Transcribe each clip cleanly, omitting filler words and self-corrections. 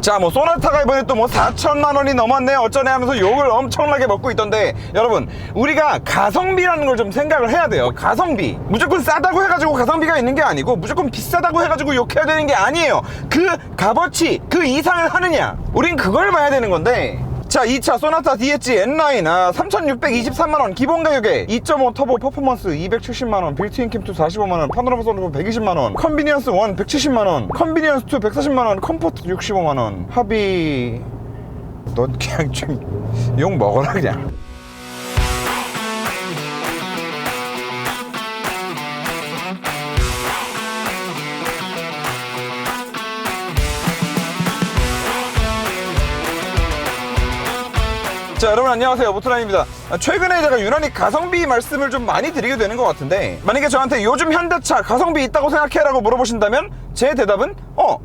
자, 뭐 소나타가 이번에 또 뭐 4천만 원이 넘었네 어쩌네 하면서 욕을 엄청나게 먹고 있던데, 여러분 우리가 가성비라는 걸 좀 생각을 해야 돼요. 가성비 무조건 싸다고 해가지고 가성비가 있는 게 아니고, 무조건 비싸다고 해가지고 욕해야 되는 게 아니에요. 그 값어치 그 이상을 하느냐, 우린 그걸 봐야 되는 건데. 자, 2차 소나타 DH N9 3,623만원 기본 가격에 2.5 터보 퍼포먼스 270만원, 빌트인 캠2 45만원, 파노라마 선루프 120만원, 컨비니언스 1 170만원, 컨비니언스 2 140만원, 컴포트 65만원. 합의 너 그냥 좀 욕 먹어라 그냥. 자, 여러분 안녕하세요, 모토란입니다. 최근에 제가 유난히 가성비 말씀을 좀 많이 드리게 되는 것 같은데, 만약에 저한테 요즘 현대차 가성비 있다고 생각해 라고 물어보신다면 제 대답은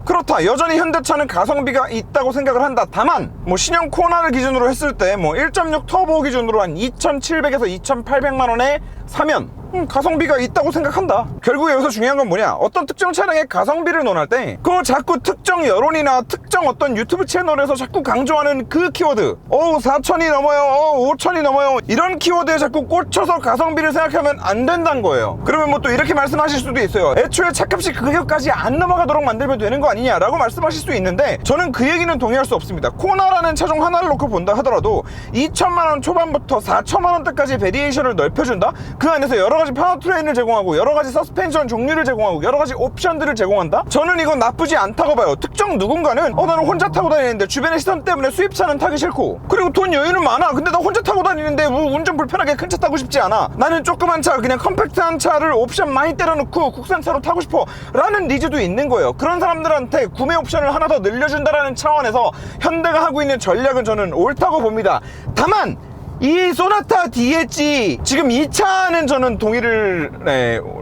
그렇다, 여전히 현대차는 가성비가 있다고 생각을 한다. 다만 뭐 신형 코나를 기준으로 했을 때 뭐 1.6 터보 기준으로 한 2,700에서 2,800만원에 사면 가성비가 있다고 생각한다. 결국 여기서 중요한 건 뭐냐, 어떤 특정 차량의 가성비를 논할 때 그거 자꾸 특정 여론이나 특정 어떤 유튜브 채널에서 자꾸 강조하는 그 키워드, 4천이 넘어요, 5천이 넘어요, 이런 키워드에 자꾸 꽂혀서 가성비를 생각하면 안 된다는 거예요. 그러면 뭐 또 이렇게 말씀하실 수도 있어요. 애초에 차값이 그 가격까지 안 넘어가도록 만들면 되는 거 아니냐라고 말씀하실 수 있는데, 저는 그 얘기는 동의할 수 없습니다. 코나라는 차종 하나를 놓고 본다 하더라도 2천만원 초반부터 4천만원대까지 베리에이션을 넓혀준다. 그 안에서 여러가지 파워트레인을 제공하고 여러가지 서스펜션 종류를 제공하고 여러가지 옵션들을 제공한다? 저는 이건 나쁘지 않다고 봐요. 특정 누군가는 나는 혼자 타고 다니는데 주변의 시선 때문에 수입차는 타기 싫고, 그리고 돈 여유는 많아, 근데 나 혼자 타고 다니는데 뭐 운전 불편하게 큰 차 타고 싶지 않아, 나는 조그만 차 그냥 컴팩트한 차를 옵션 많이 때려놓고 국산차로 타고 싶어 라는 니즈도 있는 거예요. 그런 사람들한테 구매 옵션을 하나 더 늘려준다라는 차원에서 현대가 하고 있는 전략은 저는 옳다고 봅니다. 다만 이 소나타 DH 지금 이 차는 저는 동의를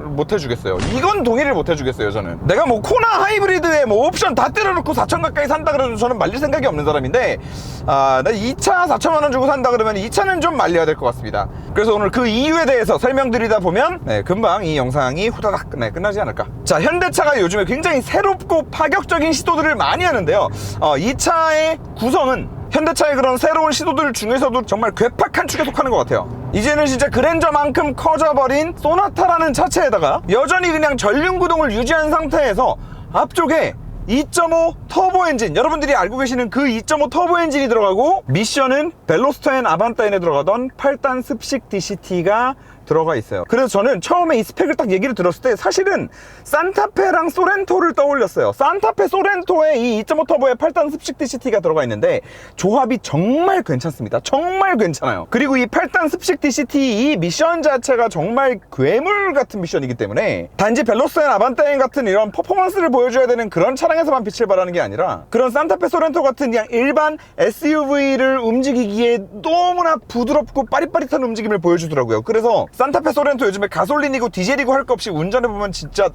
못 해주겠어요. 이건 동의를 못 해주겠어요. 저는 내가 뭐 코나 하이브리드에 뭐 옵션 다 때려놓고 4천 가까이 산다 그래도 저는 말릴 생각이 없는 사람인데, 나 이 차 4천만원 주고 산다 그러면 이 차는 좀 말려야 될 것 같습니다. 그래서 오늘 그 이유에 대해서 설명드리다 보면 금방 이 영상이 후다닥 끝나지 않을까. 자, 현대차가 요즘에 굉장히 새롭고 파격적인 시도들을 많이 하는데요. 이 차의 구성은 현대차의 그런 새로운 시도들 중에서도 정말 괴팍한 축에 속하는 것 같아요. 이제는 진짜 그랜저만큼 커져버린 소나타라는 차체에다가 여전히 그냥 전륜구동을 유지한 상태에서 앞쪽에 2.5 터보 엔진, 여러분들이 알고 계시는 그 2.5 터보 엔진이 들어가고, 미션은 벨로스터 앤 아반따인에 들어가던 8단 습식 DCT가 들어가 있어요. 그래서 저는 처음에 이 스펙을 딱 얘기를 들었을 때 사실은 산타페랑 소렌토를 떠올렸어요. 산타페 소렌토에 이 2.5 터보에 8단 습식 DCT가 들어가 있는데 조합이 정말 괜찮습니다. 정말 괜찮아요. 그리고 이 8단 습식 DCT 이 미션 자체가 정말 괴물 같은 미션이기 때문에 단지 벨로스 앤 아반따인 같은 이런 퍼포먼스를 보여줘야 되는 그런 차량에서만 빛을 발하는 게 아니라, 그런 산타페 소렌토 같은 그냥 일반 SUV를 움직이기에 너무나 부드럽고 빠릿빠릿한 움직임을 보여주더라고요. 그래서 산타페 소렌토 요즘에 가솔린이고 디젤이고 할 것 없이 운전해보면 진짜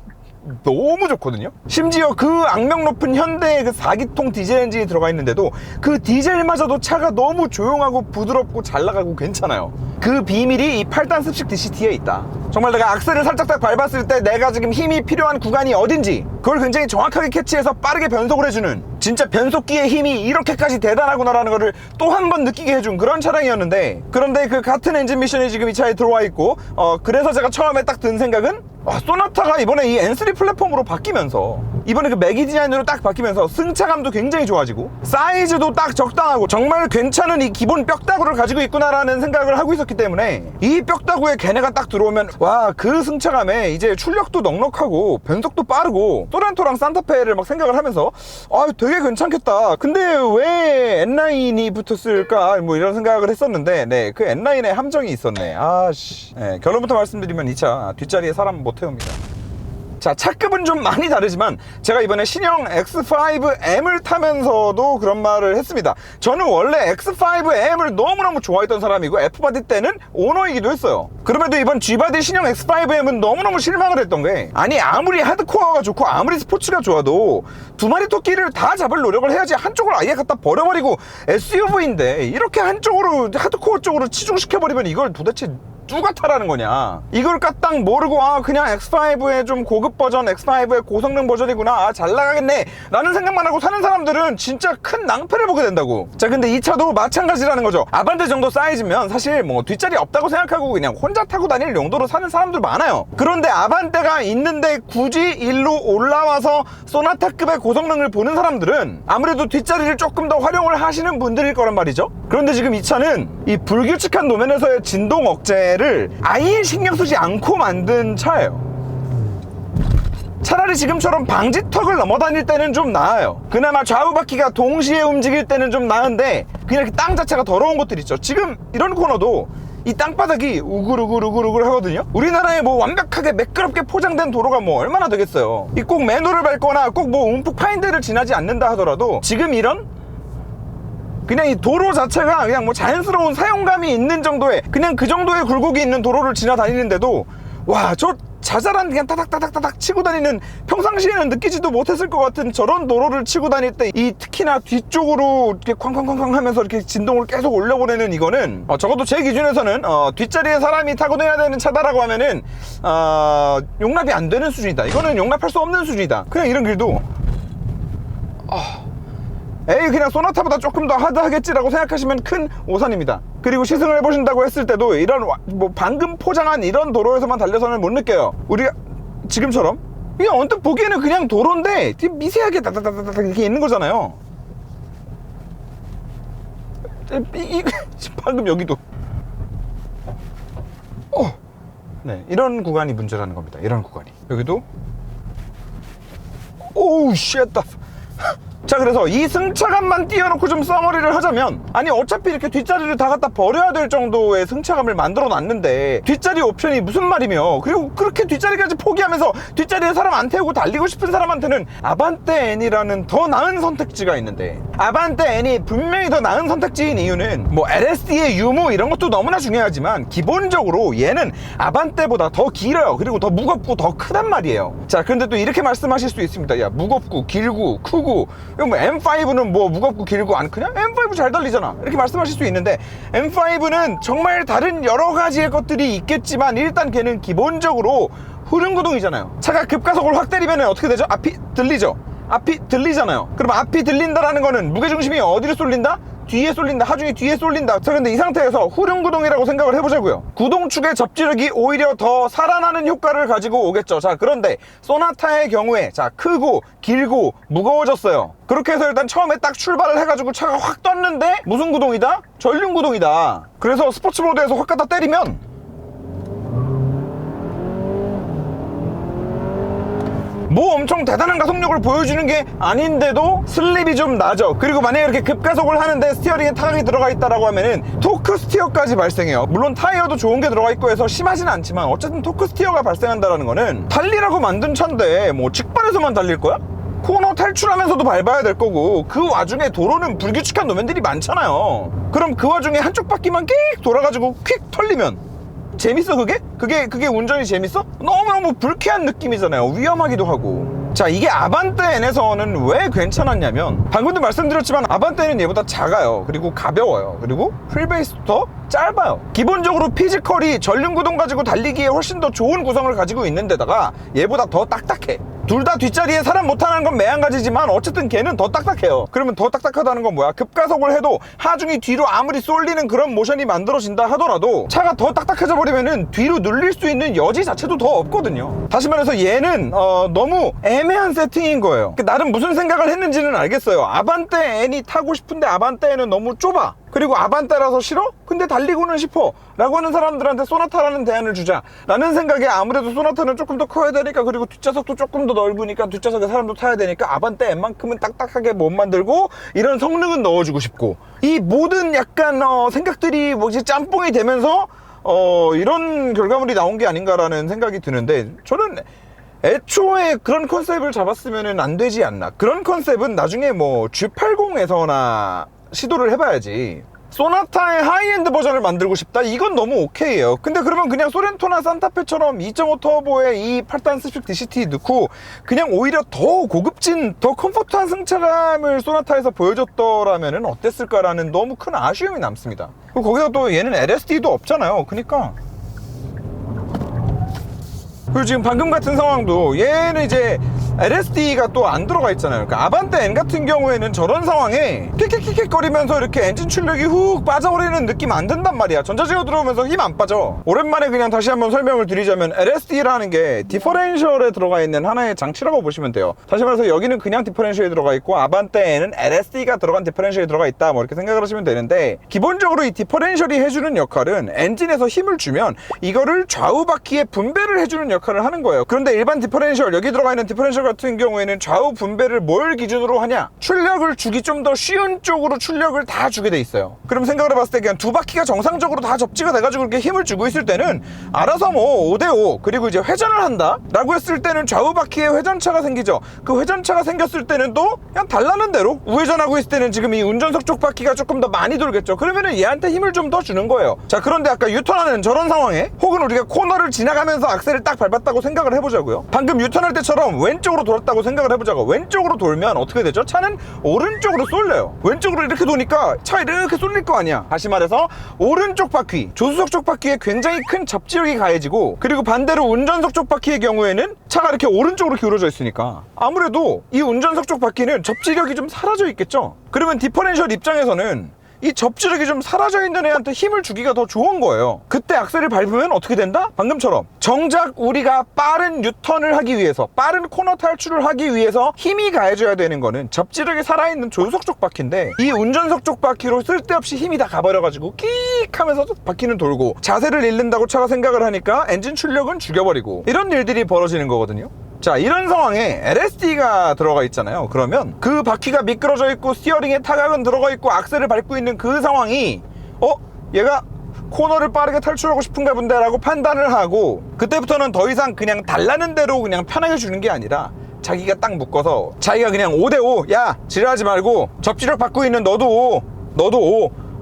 너무 좋거든요. 심지어 그 악명 높은 현대의 그 4기통 디젤 엔진이 들어가 있는데도 그 디젤마저도 차가 너무 조용하고 부드럽고 잘 나가고 괜찮아요. 그 비밀이 이 8단 습식 DCT에 있다. 정말 내가 악셀을 살짝 딱 밟았을 때 내가 지금 힘이 필요한 구간이 어딘지 그걸 굉장히 정확하게 캐치해서 빠르게 변속을 해주는, 진짜 변속기의 힘이 이렇게까지 대단하구나라는 거를 또 한 번 느끼게 해준 그런 차량이었는데, 그런데 그 같은 엔진 미션이 지금 이 차에 들어와 있고, 그래서 제가 처음에 딱 든 생각은 소나타가 이번에 이 N3 플랫폼으로 바뀌면서, 이번에 그 매기 디자인으로 딱 바뀌면서 승차감도 굉장히 좋아지고 사이즈도 딱 적당하고 정말 괜찮은 이 기본 뼈다구를 가지고 있구나라는 생각을 하고 있었기 때문에, 이 뼈다구에 걔네가 딱 들어오면 와, 그 승차감에 이제 출력도 넉넉하고 변속도 빠르고, 소렌토랑 산타페를 막 생각을 하면서 되게 괜찮겠다. 근데 왜 N9이 붙었을까 뭐 이런 생각을 했었는데, 그 N9에 함정이 있었네. 결론부터 말씀드리면 이 차 뒷자리에 사람 못 태웁니다. 자, 차급은 좀 많이 다르지만 제가 이번에 신형 X5M을 타면서도 그런 말을 했습니다. 저는 원래 X5M을 너무너무 좋아했던 사람이고 F바디 때는 오너이기도 했어요. 그럼에도 이번 G바디 신형 X5M은 너무너무 실망을 했던 게, 아니 아무리 하드코어가 좋고 아무리 스포츠가 좋아도 두 마리 토끼를 다 잡을 노력을 해야지 한쪽을 아예 갖다 버려버리고, SUV인데 이렇게 한쪽으로 하드코어 쪽으로 치중시켜버리면 이걸 도대체 누가 타라는 거냐. 이걸 까딱 모르고 그냥 X5의 좀 고급 버전, X5의 고성능 버전이구나, 잘 나가겠네 라는 생각만 하고 사는 사람들은 진짜 큰 낭패를 보게 된다고. 자, 근데 이 차도 마찬가지라는 거죠. 아반떼 정도 사이즈면 사실 뭐 뒷자리 없다고 생각하고 그냥 혼자 타고 다닐 용도로 사는 사람들 많아요. 그런데 아반떼가 있는데 굳이 일로 올라와서 소나타급의 고성능을 보는 사람들은 아무래도 뒷자리를 조금 더 활용을 하시는 분들일 거란 말이죠. 그런데 지금 이 차는 이 불규칙한 노면에서의 진동 억제를 아예 신경 쓰지 않고 만든 차예요. 차라리 지금처럼 방지턱을 넘어 다닐 때는 좀 나아요. 그나마 좌우 바퀴가 동시에 움직일 때는 좀 나은데 그냥 이렇게 땅 자체가 더러운 것들 있죠. 지금 이런 코너도 이 땅바닥이 우글우글 하거든요. 우리나라에 뭐 완벽하게 매끄럽게 포장된 도로가 뭐 얼마나 되겠어요. 이 꼭 맨홀을 밟거나 꼭 뭐 움푹 파인 데를 지나지 않는다 하더라도 지금 이런 그냥 이 도로 자체가 그냥 뭐 자연스러운 사용감이 있는 정도의 그냥 그 정도의 굴곡이 있는 도로를 지나다니는데도 와, 저 자잘한 그냥 따닥따닥따닥 치고 다니는, 평상시에는 느끼지도 못했을 것 같은 저런 도로를 치고 다닐 때 이 특히나 뒤쪽으로 이렇게 쾅쾅쾅쾅 하면서 이렇게 진동을 계속 올려보내는 이거는 적어도 제 기준에서는 뒷자리에 사람이 타고 다녀야 되는 차다라고 하면은 용납이 안 되는 수준이다. 이거는 용납할 수 없는 수준이다. 그냥 이런 길도 에이 그냥 소나타보다 조금 더 하드하겠지라고 생각하시면 큰 오산입니다. 그리고 시승을 해보신다고 했을 때도 이런 뭐 방금 포장한 이런 도로에서만 달려서는 못 느껴요. 우리가 지금처럼 그냥 언뜻 보기에는 그냥 도로인데 미세하게 다다다다다 이렇게 있는 거잖아요. 방금 여기도 네, 이런 구간이 문제라는 겁니다. 이런 구간이 여기도 오우 쉣. 자, 그래서 이 승차감만 띄워놓고 좀 써머리를 하자면, 아니 어차피 이렇게 뒷자리를 다 갖다 버려야 될 정도의 승차감을 만들어 놨는데 뒷자리 옵션이 무슨 말이며, 그리고 그렇게 뒷자리까지 포기하면서 뒷자리에 사람 안 태우고 달리고 싶은 사람한테는 아반떼 N이라는 더 나은 선택지가 있는데, 아반떼 N이 분명히 더 나은 선택지인 이유는 뭐 LSD의 유무 이런 것도 너무나 중요하지만 기본적으로 얘는 아반떼보다 더 길어요. 그리고 더 무겁고 더 크단 말이에요. 자, 그런데 또 이렇게 말씀하실 수 있습니다. 야, 무겁고 길고 크고 뭐 M5는 뭐 무겁고 길고 안 크냐? M5 잘 달리잖아, 이렇게 말씀하실 수 있는데, M5는 정말 다른 여러 가지의 것들이 있겠지만 일단 걔는 기본적으로 후륜구동이잖아요. 차가 급가속을 확 때리면 어떻게 되죠? 앞이 들리죠? 앞이 들리잖아요. 그럼 앞이 들린다라는 거는 무게중심이 어디로 쏠린다? 뒤에 쏠린다. 하중이 뒤에 쏠린다. 자, 근데 이 상태에서 후륜구동이라고 생각을 해보자고요. 구동축의 접지력이 오히려 더 살아나는 효과를 가지고 오겠죠. 자, 그런데 소나타의 경우에 자, 크고 길고 무거워졌어요. 그렇게 해서 일단 처음에 딱 출발을 해가지고 차가 확 떴는데 무슨 구동이다? 전륜구동이다. 그래서 스포츠 모드에서 확 갖다 때리면 뭐 엄청 대단한 가속력을 보여주는 게 아닌데도 슬립이 좀 나죠. 그리고 만약에 이렇게 급가속을 하는데 스티어링에 타격이 들어가 있다라고 하면은 토크 스티어까지 발생해요. 물론 타이어도 좋은 게 들어가 있고 해서 심하진 않지만 어쨌든 토크 스티어가 발생한다라는 거는 달리라고 만든 차인데 뭐 직발에서만 달릴 거야? 코너 탈출하면서도 밟아야 될 거고, 그 와중에 도로는 불규칙한 노면들이 많잖아요. 그럼 그 와중에 한쪽 바퀴만 끽 돌아가지고 퀵 털리면 재밌어 그게? 그게 운전이 재밌어? 너무너무 불쾌한 느낌이잖아요. 위험하기도 하고. 자, 이게 아반떼 N에서는 왜 괜찮았냐면, 방금도 말씀드렸지만 아반떼는 얘보다 작아요. 그리고 가벼워요. 그리고 휠베이스도 더 짧아요. 기본적으로 피지컬이 전륜구동 가지고 달리기에 훨씬 더 좋은 구성을 가지고 있는데다가 얘보다 더 딱딱해. 둘 다 뒷자리에 사람 못타는 건 매한가지지만 어쨌든 걔는 더 딱딱해요. 그러면 더 딱딱하다는 건 뭐야? 급가속을 해도 하중이 뒤로 아무리 쏠리는 그런 모션이 만들어진다 하더라도 차가 더 딱딱해져 버리면은 뒤로 눌릴 수 있는 여지 자체도 더 없거든요. 다시 말해서 얘는 너무 애매한 세팅인 거예요. 나름 무슨 생각을 했는지는 알겠어요. 아반떼 N이 타고 싶은데 아반떼 N은 너무 좁아. 그리고 아반떼라서 싫어? 근데 달리고는 싶어 라고 하는 사람들한테 소나타라는 대안을 주자 라는 생각에, 아무래도 소나타는 조금 더 커야 되니까, 그리고 뒷좌석도 조금 더 넓으니까 뒷좌석에 사람도 타야 되니까 아반떼 N만큼은 딱딱하게 못 만들고 이런 성능은 넣어주고 싶고, 이 모든 약간 생각들이 뭐지 짬뽕이 되면서 이런 결과물이 나온 게 아닌가라는 생각이 드는데, 저는 애초에 그런 컨셉을 잡았으면 안 되지 않나. 그런 컨셉은 나중에 뭐 G80에서나 시도를 해봐야지. 소나타의 하이엔드 버전을 만들고 싶다? 이건 너무 오케이예요. 근데 그러면 그냥 소렌토나 산타페처럼 2.5 터보에 이 8단 스픽 DCT 넣고 그냥 오히려 더 고급진, 더 컴포트한 승차감을 소나타에서 보여줬더라면 어땠을까라는 너무 큰 아쉬움이 남습니다. 그리고 거기서 또 얘는 LSD도 없잖아요. 그러니까 그리고 지금 방금 같은 상황도 얘는 이제 LSD가 또 안 들어가 있잖아요. 그러니까 아반떼 N 같은 경우에는 저런 상황에 킥킥킥킥 거리면서 이렇게 엔진 출력이 훅 빠져버리는 느낌 안 든단 말이야. 전자제어 들어오면서 힘 안 빠져. 오랜만에 그냥 다시 한번 설명을 드리자면 LSD라는 게 디퍼렌셜에 들어가 있는 하나의 장치라고 보시면 돼요. 다시 말해서 여기는 그냥 디퍼렌셜에 들어가 있고 아반떼에는 LSD가 들어간 디퍼렌셜이 들어가 있다, 뭐 이렇게 생각을 하시면 되는데, 기본적으로 이 디퍼렌셜이 해주는 역할은 엔진에서 힘을 주면 이거를 좌우 바퀴에 분배를 해주는 역할을 하는 거예요. 그런데 일반 디퍼렌셜, 여기 들어가 있는 디퍼렌셜 같은 경우에는 좌우 분배를 뭘 기준으로 하냐, 출력을 주기 좀 더 쉬운 쪽으로 출력을 다 주게 돼 있어요. 그럼 생각을 해봤을 때 그냥 두 바퀴가 정상적으로 다 접지가 돼가지고 이렇게 힘을 주고 있을 때는 알아서 뭐 5대5 그리고 이제 회전을 한다 라고 했을 때는 좌우 바퀴에 회전차가 생기죠. 그 회전차가 생겼을 때는 또 그냥 달라는 대로 우회전하고 있을 때는 지금 이 운전석 쪽 바퀴가 조금 더 많이 돌겠죠. 그러면은 얘한테 힘을 좀 더 주는 거예요. 자, 그런데 아까 유턴하는 저런 상황에, 혹은 우리가 코너를 지나가면서 악셀을 딱 밟았다고 생각을 해보자고요. 방금 유턴할 때처럼 왼쪽으로 돌았다고 생각을 해보자고. 왼쪽으로 돌면 어떻게 되죠? 차는 오른쪽으로 쏠려요. 왼쪽으로 이렇게 도니까 차가 이렇게 쏠릴 거 아니야. 다시 말해서 오른쪽 바퀴, 조수석 쪽 바퀴에 굉장히 큰 접지력이 가해지고, 그리고 반대로 운전석 쪽 바퀴의 경우에는 차가 이렇게 오른쪽으로 기울어져 있으니까 아무래도 이 운전석 쪽 바퀴는 접지력이 좀 사라져 있겠죠. 그러면 디퍼렌셜 입장에서는 이 접지력이 좀 사라져 있는 애한테 힘을 주기가 더 좋은 거예요. 그때 악셀을 밟으면 어떻게 된다? 방금처럼 정작 우리가 빠른 유턴을 하기 위해서, 빠른 코너 탈출을 하기 위해서 힘이 가해져야 되는 거는 접지력이 살아있는 조수석 쪽 바퀴인데, 이 운전석 쪽 바퀴로 쓸데없이 힘이 다 가버려가지고 끽 하면서 바퀴는 돌고, 자세를 잃는다고 차가 생각을 하니까 엔진 출력은 죽여버리고, 이런 일들이 벌어지는 거거든요. 자, 이런 상황에 LSD가 들어가 있잖아요. 그러면 그 바퀴가 미끄러져 있고 스티어링에 타각은 들어가 있고 악셀을 밟고 있는 그 상황이, 얘가 코너를 빠르게 탈출하고 싶은가 본데 라고 판단을 하고, 그때부터는 더 이상 그냥 달라는 대로 그냥 편하게 주는 게 아니라 자기가 딱 묶어서 자기가 그냥 5대5, 야 지랄하지 말고 접지력 받고 있는 너도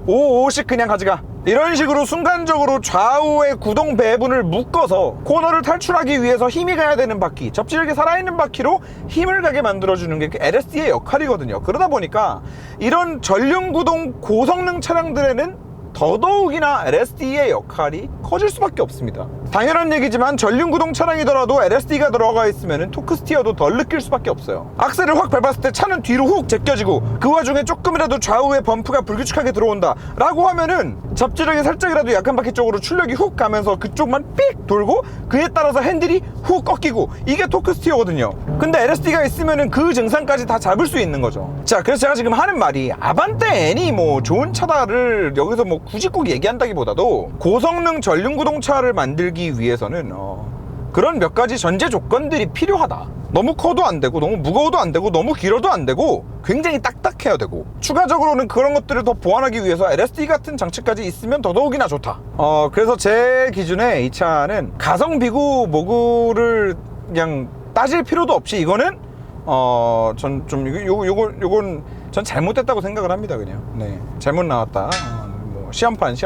5씩 그냥 가져가, 이런 식으로 순간적으로 좌우의 구동 배분을 묶어서 코너를 탈출하기 위해서 힘이 가야 되는 바퀴, 접지력이 살아있는 바퀴로 힘을 가게 만들어주는 게 LSD의 역할이거든요. 그러다 보니까 이런 전륜구동 고성능 차량들에는 더더욱이나 LSD의 역할이 커질 수밖에 없습니다. 당연한 얘기지만 전륜구동 차량이더라도 LSD가 들어가 있으면 토크 스티어도 덜 느낄 수밖에 없어요. 악셀을 확 밟았을 때 차는 뒤로 훅 제껴지고, 그 와중에 조금이라도 좌우에 범프가 불규칙하게 들어온다 라고 하면은 접지력이 살짝이라도 약한 바퀴 쪽으로 출력이 훅 가면서 그쪽만 삑 돌고, 그에 따라서 핸들이 훅 꺾이고, 이게 토크 스티어거든요. 근데 LSD가 있으면은 그 증상까지 다 잡을 수 있는 거죠. 자, 그래서 제가 지금 하는 말이, 아반떼 N이 뭐 좋은 차다를 여기서 뭐 굳이 꼭 얘기한다기보다도 고성능 전륜구동차를 만들기 위해서는 그런 몇 가지 전제 조건들이 필요하다. 너무 커도 안 되고, 너무 무거워도 안 되고, 너무 길어도 안 되고, 굉장히 딱딱해야 되고, 추가적으로는 그런 것들을 더 보완하기 위해서 LSD 같은 장치까지 있으면 더더욱이나 좋다. 그래서 제 기준에 이 차는 가성비고 뭐고를 그냥 따질 필요도 없이, 이거는 전 좀 요건 전 잘못됐다고 생각을 합니다. 그냥 잘못 나왔다. 시험판.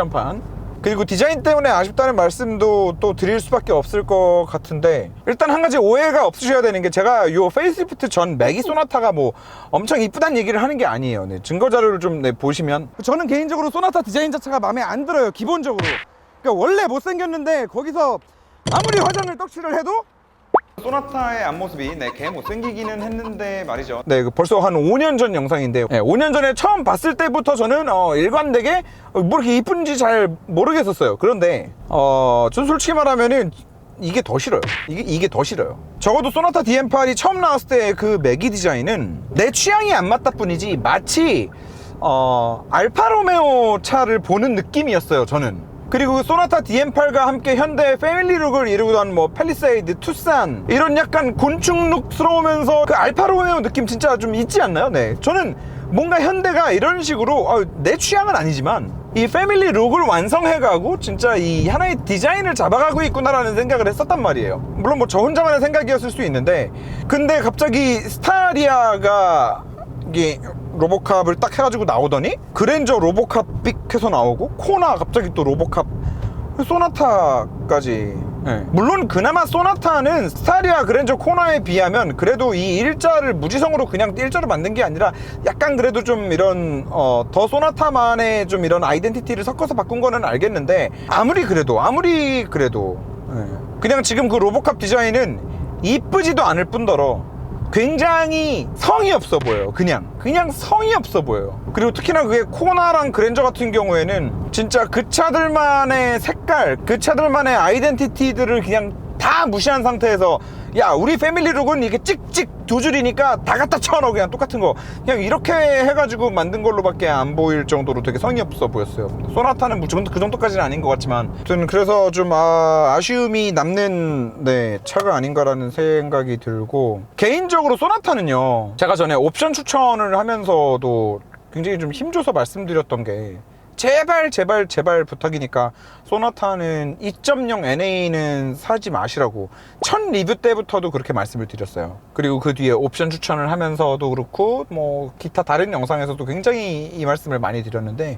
그리고 디자인 때문에 아쉽다는 말씀도 또 드릴 수밖에 없을 것 같은데, 일단 한 가지 오해가 없으셔야 되는 게, 제가 요 페이스리프트 전 매기 소나타가 뭐 엄청 이쁘다는 얘기를 하는 게 아니에요. 증거 자료를 좀 보시면, 저는 개인적으로 소나타 디자인 자체가 마음에 안 들어요. 기본적으로. 그러니까 원래 못생겼는데 거기서 아무리 화장을 떡칠을 해도 소나타의 앞모습이 개 못생기기는 했는데 말이죠. 벌써 한 5년 전 영상인데요. 5년 전에 처음 봤을 때부터 저는 일관되게 뭐 이렇게 이쁜지 잘 모르겠었어요. 그런데 전 솔직히 말하면은 이게 더 싫어요. 이게 더 싫어요. 적어도 소나타 DM8이 처음 나왔을 때 그 매기 디자인은 내 취향이 안 맞다 뿐이지, 마치 알파로메오 차를 보는 느낌이었어요, 저는. 그리고 소나타 DM8과 함께 현대 패밀리룩을 이루던 뭐 팰리세이드, 투싼, 이런 약간 곤충룩스러우면서 그 알파로메오 느낌 진짜 좀 있지 않나요? 저는 뭔가 현대가 이런 식으로 내 취향은 아니지만 이 패밀리 룩을 완성해가고 진짜 이 하나의 디자인을 잡아가고 있구나라는 생각을 했었단 말이에요. 물론 뭐 저 혼자만의 생각이었을 수 있는데, 근데 갑자기 스타리아가 이게 로보캅을 딱 해가지고 나오더니 그랜저 로보캅 삑 해서 나오고, 코나 갑자기 또 로보캅, 소나타까지. 물론 그나마 소나타는 스타리아, 그랜저, 코나에 비하면 그래도 이 일자를 무지성으로 그냥 일자로 만든 게 아니라 약간 그래도 좀 이런 더 소나타만의 좀 이런 아이덴티티를 섞어서 바꾼 거는 알겠는데, 아무리 그래도 그냥 지금 그 로보캅 디자인은 이쁘지도 않을 뿐더러 굉장히 성의 없어 보여요. 그냥 성의 없어 보여요. 그리고 특히나 그게 코나랑 그랜저 같은 경우에는 진짜 그 차들만의 색깔, 그 차들만의 아이덴티티들을 그냥 다 무시한 상태에서 야, 우리 패밀리룩은 이게 찍찍 두 줄이니까 다 갖다 쳐넣어. 그냥 똑같은 거 그냥 이렇게 해가지고 만든 걸로밖에 안 보일 정도로 되게 성의 없어 보였어요. 소나타는 뭐 그 정도까지는 아닌 것 같지만 아무튼 그래서 좀 아쉬움이 남는 차가 아닌가라는 생각이 들고, 개인적으로 소나타는요, 제가 전에 옵션 추천을 하면서도 굉장히 좀 힘줘서 말씀드렸던 게 제발 부탁이니까 소나타는 2.0 NA는 사지 마시라고 첫 리뷰 때부터도 그렇게 말씀을 드렸어요. 그리고 그 뒤에 옵션 추천을 하면서도 그렇고 뭐 기타 다른 영상에서도 굉장히 이 말씀을 많이 드렸는데,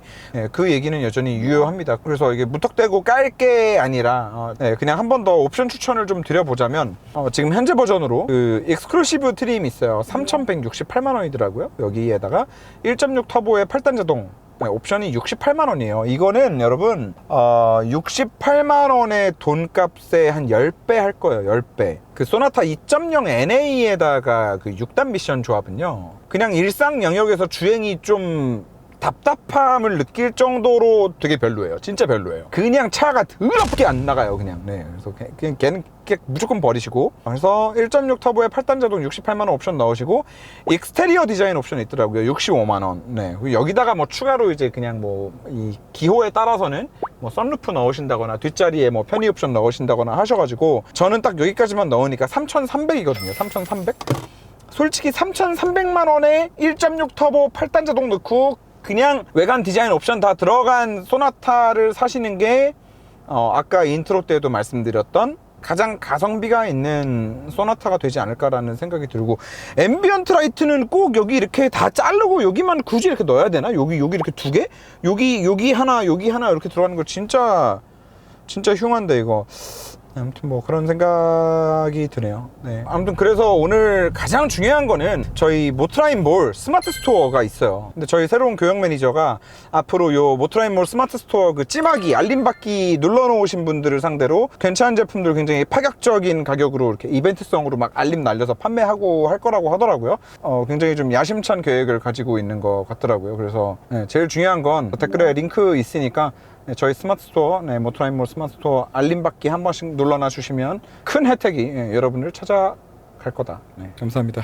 그 얘기는 여전히 유효합니다. 그래서 이게 무턱대고 깔 게 아니라 그냥 한 번 더 옵션 추천을 좀 드려보자면, 지금 현재 버전으로 그 익스클루시브 트림이 있어요. 3,168만 원이더라고요. 여기에다가 1.6 터보의 8단 자동 옵션이 68만 원이에요. 이거는 여러분 68만 원의 돈값에 한 10배 할 거예요. 10배. 그 소나타 2.0 NA에다가 그 6단 미션 조합은요, 그냥 일상 영역에서 주행이 좀 답답함을 느낄 정도로 되게 별로예요. 진짜 별로예요. 그냥 차가 더럽게 안 나가요. 그냥. 그래서 그냥 걔는 무조건 버리시고, 그래서 1.6 터보에 8단 자동 68만 원 옵션 넣으시고, 익스테리어 디자인 옵션이 있더라고요. 65만 원. 여기다가 뭐 추가로 이제 그냥 뭐 이 기호에 따라서는 뭐 썬루프 넣으신다거나 뒷자리에 뭐 편의 옵션 넣으신다거나 하셔가지고, 저는 딱 여기까지만 넣으니까 3,300이거든요. 3,300. 솔직히 3,300만 원에 1.6 터보 8단 자동 넣고 그냥 외관 디자인 옵션 다 들어간 소나타를 사시는 게 아까 인트로 때도 말씀드렸던 가장 가성비가 있는 소나타가 되지 않을까라는 생각이 들고, 앰비언트 라이트는 꼭 여기 이렇게 다 자르고 여기만 굳이 이렇게 넣어야 되나? 여기 이렇게 두 개? 여기 하나 이렇게 들어가는 거 진짜 흉한데 이거. 아무튼 뭐 그런 생각이 드네요. 아무튼 그래서 오늘 가장 중요한 거는 저희 모트라인몰 스마트 스토어가 있어요. 근데 저희 새로운 교육 매니저가 앞으로 요 모트라인몰 스마트 스토어 그 찜하기 알림받기 눌러 놓으신 분들을 상대로 괜찮은 제품들 굉장히 파격적인 가격으로 이렇게 이벤트성으로 막 알림 날려서 판매하고 할 거라고 하더라고요. 굉장히 좀 야심찬 계획을 가지고 있는 것 같더라고요. 그래서 제일 중요한 건 댓글에 링크 있으니까 저희 스마트 스토어, 모트라인몰 스마트 스토어 알림받기 한 번씩 눌러놔 주시면 큰 혜택이 여러분을 찾아갈 거다. 감사합니다.